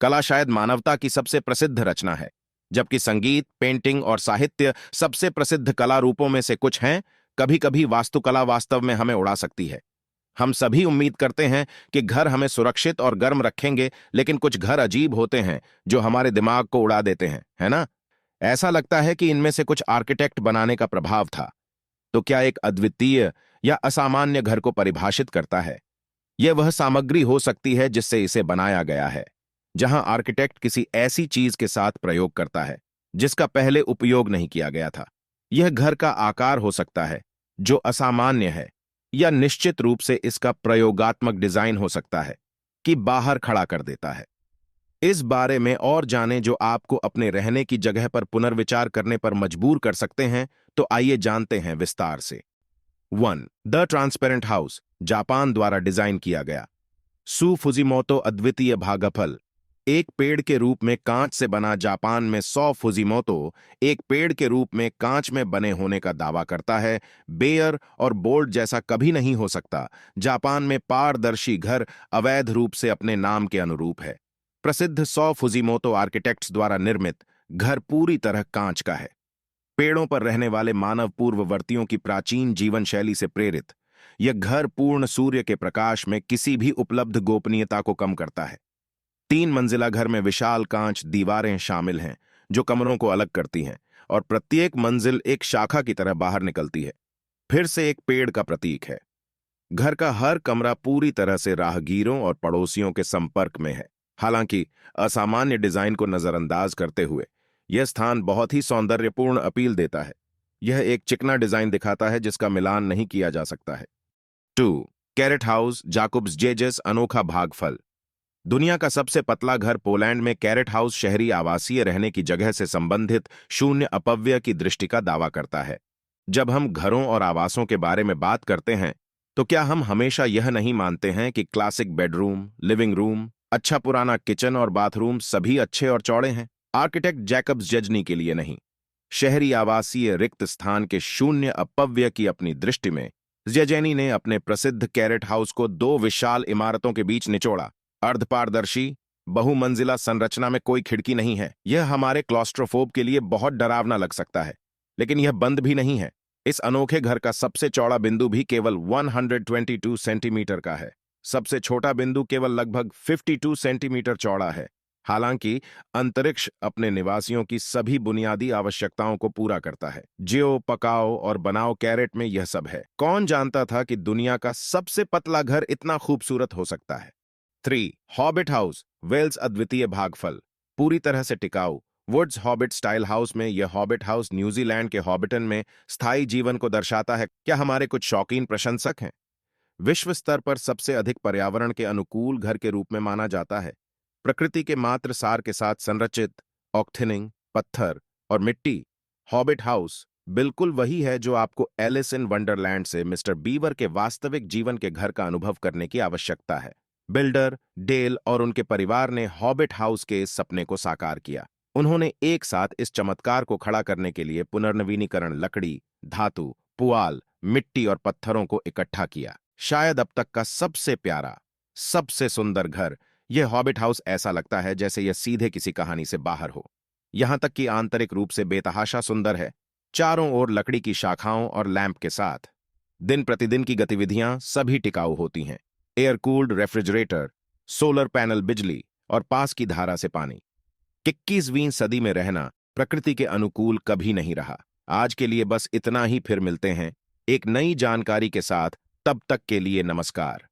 कला शायद मानवता की सबसे प्रसिद्ध रचना है। जबकि संगीत, पेंटिंग और साहित्य सबसे प्रसिद्ध कला रूपों में से कुछ हैं, कभी कभी वास्तुकला वास्तव में हमें उड़ा सकती है। हम सभी उम्मीद करते हैं कि घर हमें सुरक्षित और गर्म रखेंगे, लेकिन कुछ घर अजीब होते हैं जो हमारे दिमाग को उड़ा देते हैं, है ना? ऐसा लगता है कि इनमें से कुछ आर्किटेक्ट बनाने का प्रभाव था। तो क्या एक अद्वितीय या असामान्य घर को परिभाषित करता है? यह वह सामग्री हो सकती है जिससे इसे बनाया गया है। जहां आर्किटेक्ट किसी ऐसी चीज के साथ प्रयोग करता है जिसका पहले उपयोग नहीं किया गया था। यह घर का आकार हो सकता है जो असामान्य है, या निश्चित रूप से इसका प्रयोगात्मक डिजाइन हो सकता है कि बाहर खड़ा कर देता है। इस बारे में और जानें जो आपको अपने रहने की जगह पर पुनर्विचार करने पर मजबूर कर सकते हैं, तो आइए जानते हैं विस्तार से। 1. द ट्रांसपेरेंट हाउस, जापान द्वारा डिजाइन किया गया। सु फुजिमोतो अद्वितीय भागफल, एक पेड़ के रूप में कांच से बना। जापान में सौ फुजिमोतो एक पेड़ के रूप में कांच में बने होने का दावा करता है। बेयर और बोल्ट जैसा कभी नहीं हो सकता। जापान में पारदर्शी घर अवैध रूप से अपने नाम के अनुरूप है। प्रसिद्ध सौ फुजिमोतो आर्किटेक्ट्स द्वारा निर्मित घर पूरी तरह कांच का है। पेड़ों पर रहने वाले मानव पूर्ववर्तियों की प्राचीन जीवन शैली से प्रेरित, यह घर पूर्ण सूर्य के प्रकाश में किसी भी उपलब्ध गोपनीयता को कम करता है। 3 मंजिला घर में विशाल कांच दीवारें शामिल हैं जो कमरों को अलग करती हैं, और प्रत्येक मंजिल एक शाखा की तरह बाहर निकलती है, फिर से एक पेड़ का प्रतीक है। घर का हर कमरा पूरी तरह से राहगीरों और पड़ोसियों के संपर्क में है। हालांकि असामान्य डिजाइन को नजरअंदाज करते हुए यह स्थान बहुत ही सौंदर्यपूर्ण अपील देता है। यह एक चिकना डिजाइन दिखाता है जिसका मिलान नहीं किया जा सकता है। 2. कैरेट हाउस, जाकुब्स जेजेस अनोखा भागफल। दुनिया का सबसे पतला घर पोलैंड में कैरेट हाउस शहरी आवासीय रहने की जगह से संबंधित शून्य अपव्यय की दृष्टि का दावा करता है। जब हम घरों और आवासों के बारे में बात करते हैं, तो क्या हम हमेशा यह नहीं मानते हैं कि क्लासिक बेडरूम, लिविंग रूम, अच्छा पुराना किचन और बाथरूम सभी अच्छे और चौड़े हैं? आर्किटेक्ट जैकब्स जेजनी के लिए नहीं। शहरी आवासीय रिक्त स्थान के शून्य अपव्यय की अपनी दृष्टि में जेजेनी ने अपने प्रसिद्ध कैरेट हाउस को 2 विशाल इमारतों के बीच निचोड़ा। अर्धपारदर्शी बहुमंजिला संरचना में कोई खिड़की नहीं है। यह हमारे क्लॉस्ट्रोफोब के लिए बहुत डरावना लग सकता है, लेकिन यह बंद भी नहीं है। इस अनोखे घर का सबसे चौड़ा बिंदु भी केवल 122 सेंटीमीटर का है। सबसे छोटा बिंदु केवल लगभग 52 सेंटीमीटर चौड़ा है। हालांकि अंतरिक्ष अपने निवासियों की सभी बुनियादी आवश्यकताओं को पूरा करता है। जियो, पकाओ और बनाओ कैरेट में यह सब है। कौन जानता था कि दुनिया का सबसे पतला घर इतना खूबसूरत हो सकता है? 3. हॉबिट हाउस, वेल्स अद्वितीय भागफल, पूरी तरह से टिकाऊ। वुड्स हॉबिट स्टाइल हाउस में यह हॉबिट हाउस न्यूजीलैंड के हॉबिटन में स्थायी जीवन को दर्शाता है। क्या हमारे कुछ शौकीन प्रशंसक हैं? विश्व स्तर पर सबसे अधिक पर्यावरण के अनुकूल घर के रूप में माना जाता है। प्रकृति के मात्र सार के साथ संरचित, ऑक्थिनिंग, पत्थर और मिट्टी, हॉबिट हाउस बिल्कुल वही है जो आपको एलिस इन वंडरलैंड से मिस्टर बीवर के वास्तविक जीवन के घर का अनुभव करने की आवश्यकता है। बिल्डर डेल और उनके परिवार ने हॉबिट हाउस के इस सपने को साकार किया। उन्होंने एक साथ इस चमत्कार को खड़ा करने के लिए पुनर्नवीनीकरण लकड़ी, धातु, पुआल, मिट्टी और पत्थरों को इकट्ठा किया। शायद अब तक का सबसे प्यारा, सबसे सुंदर घर। यह हॉबिट हाउस ऐसा लगता है जैसे यह सीधे किसी कहानी से बाहर हो। यहां तक कि आंतरिक रूप से बेतहाशा सुंदर है, चारों ओर लकड़ी की शाखाओं और लैंप के साथ। दिन प्रतिदिन की गतिविधियां सभी टिकाऊ होती हैं। Air cooled refrigerator, solar panel बिजली और पास की धारा से पानी। 21वीं सदी में रहना प्रकृति के अनुकूल कभी नहीं रहा। आज के लिए बस इतना ही, फिर मिलते हैं एक नई जानकारी के साथ। तब तक के लिए नमस्कार।